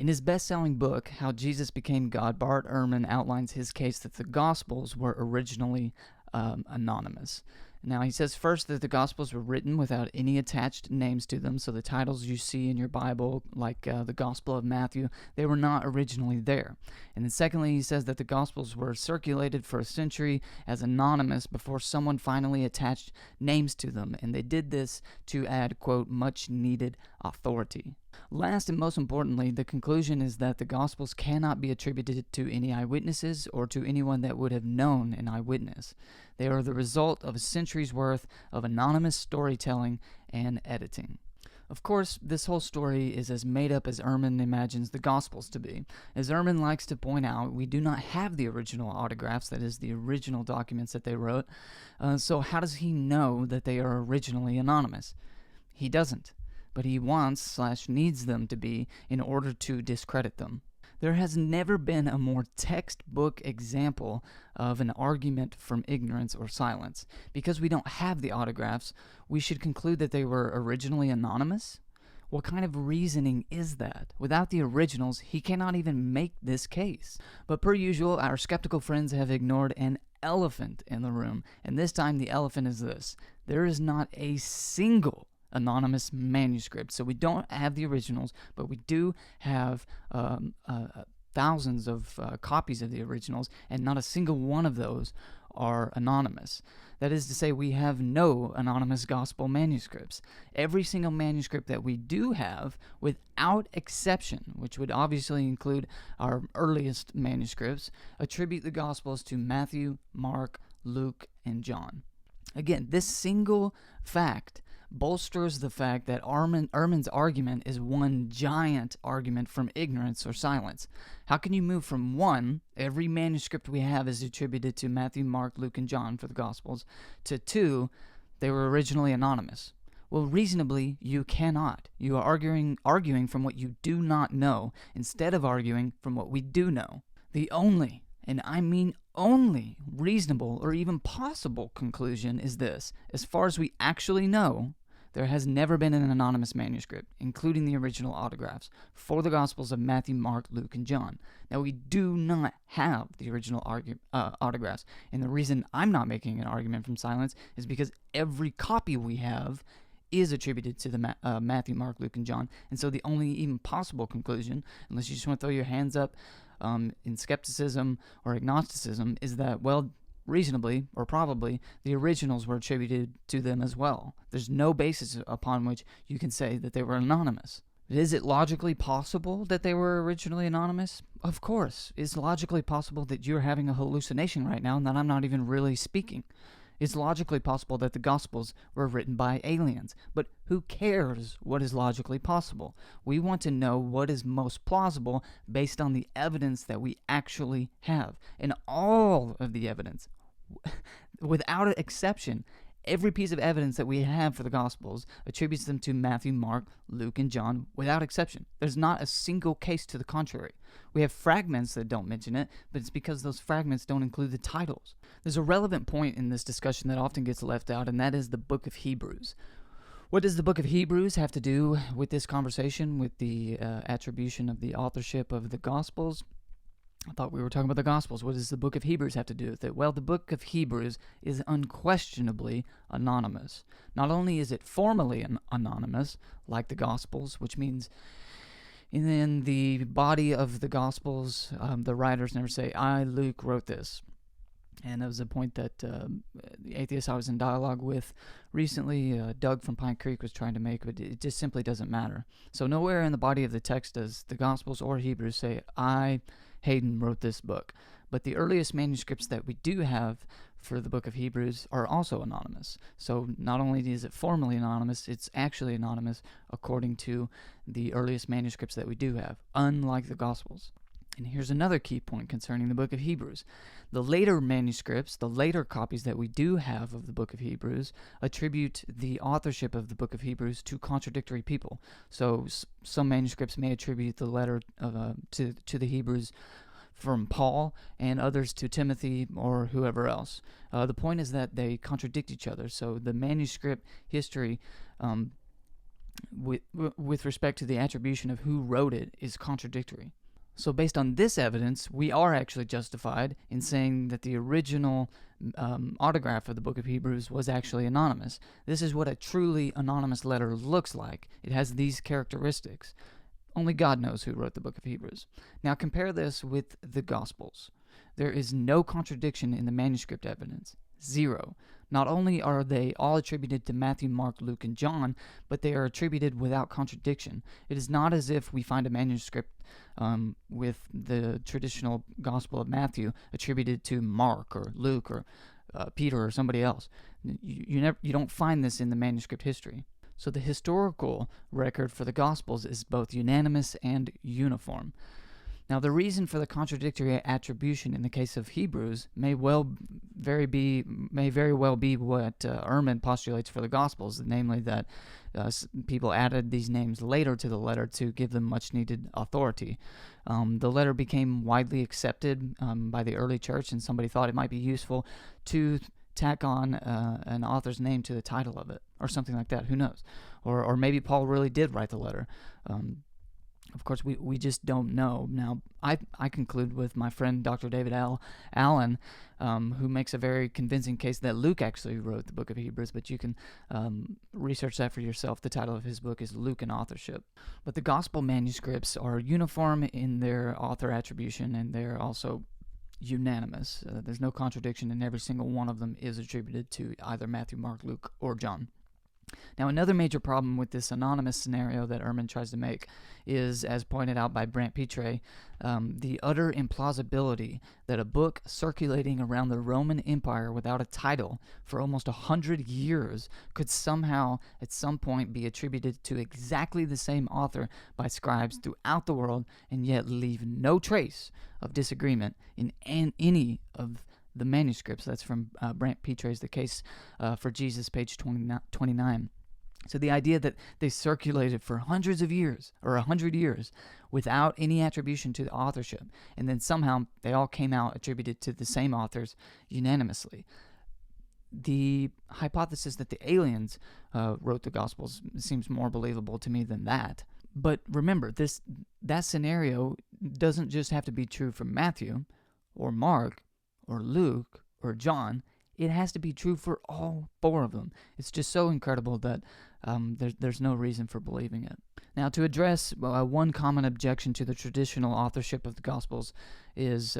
In his best-selling book, How Jesus Became God, Bart Ehrman outlines his case that the Gospels were originally anonymous. Now, he says first that the Gospels were written without any attached names to them, so the titles you see in your Bible, like the Gospel of Matthew, they were not originally there. And then secondly, he says that the Gospels were circulated for a century as anonymous before someone finally attached names to them, and they did this to add, quote, much-needed authority. Last and most importantly, the conclusion is that the Gospels cannot be attributed to any eyewitnesses or to anyone that would have known an eyewitness. They are the result of a century's worth of anonymous storytelling and editing. Of course, this whole story is as made up as Ehrman imagines the Gospels to be. As Ehrman likes to point out, we do not have the original autographs, that is, the original documents that they wrote, so how does he know that they are originally anonymous? He doesn't. But he wants/needs them to be in order to discredit them. There has never been a more textbook example of an argument from ignorance or silence. Because we don't have the autographs, we should conclude that they were originally anonymous? What kind of reasoning is that? Without the originals, he cannot even make this case. But per usual, our skeptical friends have ignored an elephant in the room, and this time the elephant is this: there is not a single anonymous manuscript. So we don't have the originals, but we do have thousands of copies of the originals, and not a single one of those are anonymous. That is to say, we have no anonymous gospel manuscripts. Every single manuscript that we do have, without exception, which would obviously include our earliest manuscripts, attribute the Gospels to Matthew, Mark, Luke, and John. Again, this single fact bolsters the fact that Ehrman's argument is one giant argument from ignorance or silence. How can you move from one, every manuscript we have is attributed to Matthew, Mark, Luke, and John for the Gospels, to two, they were originally anonymous? Well, reasonably, you cannot. You are arguing from what you do not know, instead of arguing from what we do know. The only, and I mean only, reasonable or even possible conclusion is this: as far as we actually know, there has never been an anonymous manuscript, including the original autographs, for the Gospels of Matthew, Mark, Luke, and John. Now, we do not have the original autographs, and the reason I'm not making an argument from silence is because every copy we have is attributed to the Matthew, Mark, Luke, and John, and so the only even possible conclusion, unless you just want to throw your hands up in skepticism or agnosticism, is that, well, reasonably, or probably, the originals were attributed to them as well. There's no basis upon which you can say that they were anonymous. Is it logically possible that they were originally anonymous? Of course. It's logically possible that you're having a hallucination right now and that I'm not even really speaking. It's logically possible that the Gospels were written by aliens, but who cares what is logically possible? We want to know what is most plausible based on the evidence that we actually have. And all of the evidence, without exception, every piece of evidence that we have for the Gospels attributes them to Matthew, Mark, Luke, and John without exception. There's not a single case to the contrary. We have fragments that don't mention it, but it's because those fragments don't include the titles. There's a relevant point in this discussion that often gets left out, and that is the book of Hebrews. What does the book of Hebrews have to do with this conversation, with the attribution of the authorship of the Gospels? I thought we were talking about the Gospels. What does the book of Hebrews have to do with it? Well, the book of Hebrews is unquestionably anonymous. Not only is it formally anonymous, like the Gospels, which means in the body of the Gospels, the writers never say, I, Luke, wrote this. And that was a point that the atheist I was in dialogue with recently, Doug from Pine Creek, was trying to make, but it just simply doesn't matter. So nowhere in the body of the text does the Gospels or Hebrews say, I, Haden, wrote this book. But the earliest manuscripts that we do have for the book of Hebrews are also anonymous. So not only is it formally anonymous, it's actually anonymous according to the earliest manuscripts that we do have, unlike the Gospels. And here's another key point concerning the book of Hebrews. The later manuscripts, the later copies that we do have of the book of Hebrews, attribute the authorship of the book of Hebrews to contradictory people. So some manuscripts may attribute the letter to the Hebrews from Paul, and others to Timothy or whoever else. The point is that they contradict each other. So the manuscript history with respect to the attribution of who wrote it is contradictory. So based on this evidence, we are actually justified in saying that the original autograph of the book of Hebrews was actually anonymous. This is what a truly anonymous letter looks like. It has these characteristics. Only God knows who wrote the book of Hebrews. Now compare this with the Gospels. There is no contradiction in the manuscript evidence. Zero. Not only are they all attributed to Matthew, Mark, Luke, and John, but they are attributed without contradiction. It is not as if we find a manuscript with the traditional Gospel of Matthew attributed to Mark or Luke or Peter or somebody else. You don't find this in the manuscript history. So the historical record for the Gospels is both unanimous and uniform. Now, the reason for the contradictory attribution in the case of Hebrews may very well be what Ehrman postulates for the Gospels, namely that people added these names later to the letter to give them much-needed authority. The letter became widely accepted by the early church, and somebody thought it might be useful to tack on an author's name to the title of it, or something like that. Who knows? Or maybe Paul really did write the letter. Of course, we just don't know. Now, I conclude with my friend Dr. David Allen, who makes a very convincing case that Luke actually wrote the book of Hebrews, but you can research that for yourself. The title of his book is Luke and Authorship. But the gospel manuscripts are uniform in their author attribution, and they're also unanimous. There's no contradiction, and every single one of them is attributed to either Matthew, Mark, Luke, or John. Now, another major problem with this anonymous scenario that Ehrman tries to make is, as pointed out by Bart Ehrman, the utter implausibility that a book circulating around the Roman Empire without a title for almost 100 years could somehow, at some point, be attributed to exactly the same author by scribes throughout the world and yet leave no trace of disagreement in any of the manuscripts. That's from Bart Ehrman's The Case for Jesus, page 29. So the idea that they circulated for hundreds of years, or 100 years, without any attribution to the authorship, and then somehow they all came out attributed to the same authors unanimously. The hypothesis that the aliens wrote the Gospels seems more believable to me than that. But remember, that scenario doesn't just have to be true for Matthew, or Mark, or Luke, or John. It has to be true for all four of them. It's just so incredible that there's no reason for believing it. Now, to address one common objection to the traditional authorship of the Gospels is,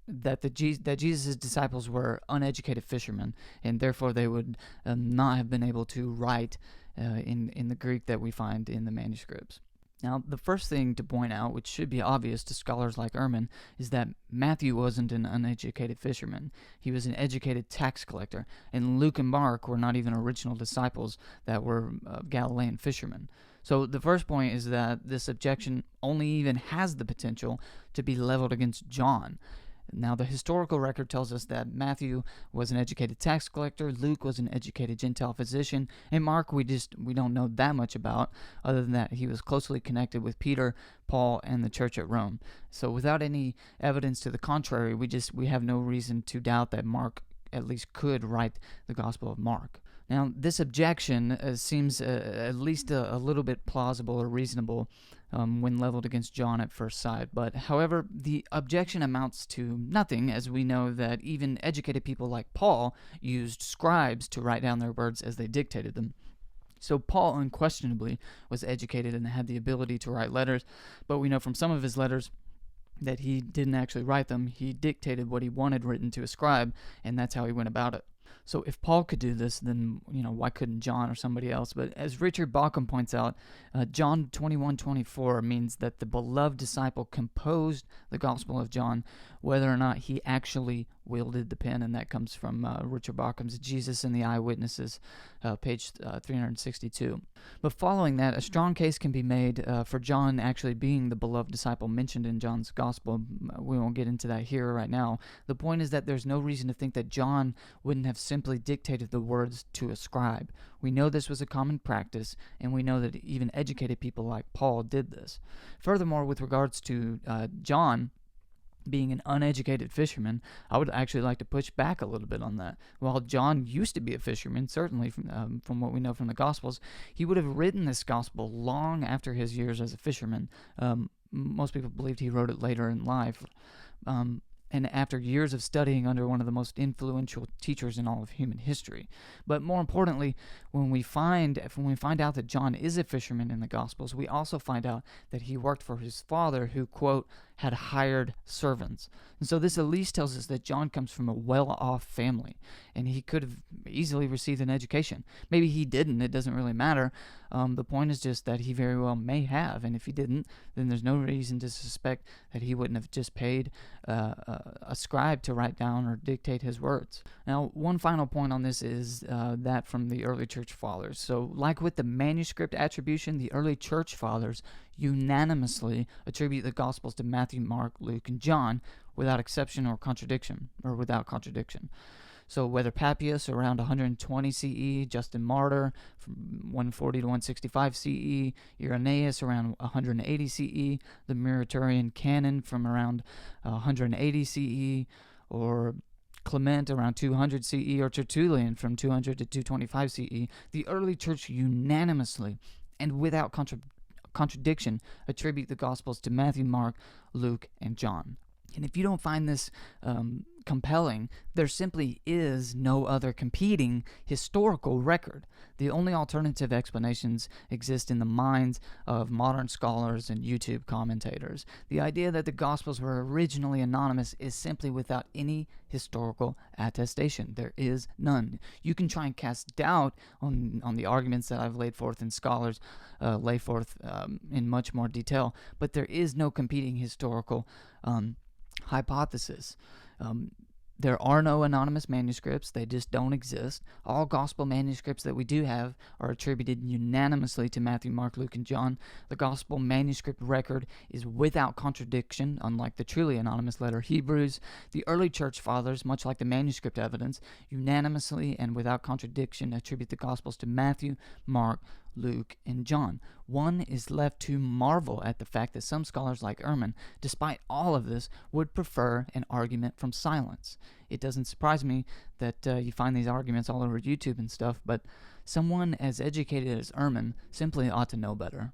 that Jesus' disciples were uneducated fishermen, and therefore they would not have been able to write in the Greek that we find in the manuscripts. Now, the first thing to point out, which should be obvious to scholars like Ehrman, is that Matthew wasn't an uneducated fisherman. He was an educated tax collector, and Luke and Mark were not even original disciples that were Galilean fishermen. So the first point is that this objection only even has the potential to be leveled against John. Now, the historical record tells us that Matthew was an educated tax collector, Luke was an educated Gentile physician, and Mark we don't know that much about, other than that he was closely connected with Peter, Paul, and the church at Rome. So without any evidence to the contrary, we have no reason to doubt that Mark at least could write the Gospel of Mark. Now, this objection seems at least a little bit plausible or reasonable when leveled against John at first sight. But, however, the objection amounts to nothing, as we know that even educated people like Paul used scribes to write down their words as they dictated them. So Paul unquestionably was educated and had the ability to write letters, but we know from some of his letters that he didn't actually write them. He dictated what he wanted written to a scribe, and that's how he went about it. So if Paul could do this, then why couldn't John or somebody else? But as Richard Bauckham points out, John 21:24 means that the beloved disciple composed the Gospel of John, whether or not he actually wielded the pen, and that comes from Richard Bauckham's Jesus and the Eyewitnesses, page 362. But following that, a strong case can be made for John actually being the beloved disciple mentioned in John's Gospel. We won't get into that here right now. The point is that there's no reason to think that John wouldn't have simply dictated the words to a scribe. We know this was a common practice, and we know that even educated people like Paul did this. Furthermore, with regards to John, being an uneducated fisherman, I would actually like to push back a little bit on that. While John used to be a fisherman, certainly from what we know from the Gospels, he would have written this Gospel long after his years as a fisherman. Most people believed he wrote it later in life. And after years of studying under one of the most influential teachers in all of human history. But more importantly, when we find out that John is a fisherman in the Gospels, we also find out that he worked for his father, who, quote, had hired servants. And so this at least tells us that John comes from a well-off family, and he could have easily received an education. Maybe he didn't, it doesn't really matter. The point is just that he very well may have, and if he didn't, then there's no reason to suspect that he wouldn't have just paid a scribe to write down or dictate his words. Now, one final point on this is that from the early church fathers. So, like with the manuscript attribution, the early church fathers unanimously attribute the Gospels to Matthew, Mark, Luke, and John without exception or contradiction, or without contradiction. So whether Papias around 120 CE, Justin Martyr from 140 to 165 CE, Irenaeus around 180 CE, the Muratorian canon from around 180 CE, or Clement around 200 CE, or Tertullian from 200 to 225 CE, the early church unanimously and without contradiction attribute the Gospels to Matthew, Mark, Luke, and John. And if you don't find this compelling, there simply is no other competing historical record. The only alternative explanations exist in the minds of modern scholars and YouTube commentators. The idea that the Gospels were originally anonymous is simply without any historical attestation. There is none. You can try and cast doubt on the arguments that I've laid forth and scholars lay forth in much more detail, but there is no competing historical hypothesis. There are no anonymous manuscripts. They just don't exist. All gospel manuscripts that we do have are attributed unanimously to Matthew, Mark, Luke, and John. The gospel manuscript record is without contradiction, unlike the truly anonymous letter Hebrews. The early church fathers, much like the manuscript evidence, unanimously and without contradiction attribute the gospels to Matthew, Mark, Luke, and John. One is left to marvel at the fact that some scholars like Ehrman, despite all of this, would prefer an argument from silence. It doesn't surprise me that you find these arguments all over YouTube and stuff, but someone as educated as Ehrman simply ought to know better.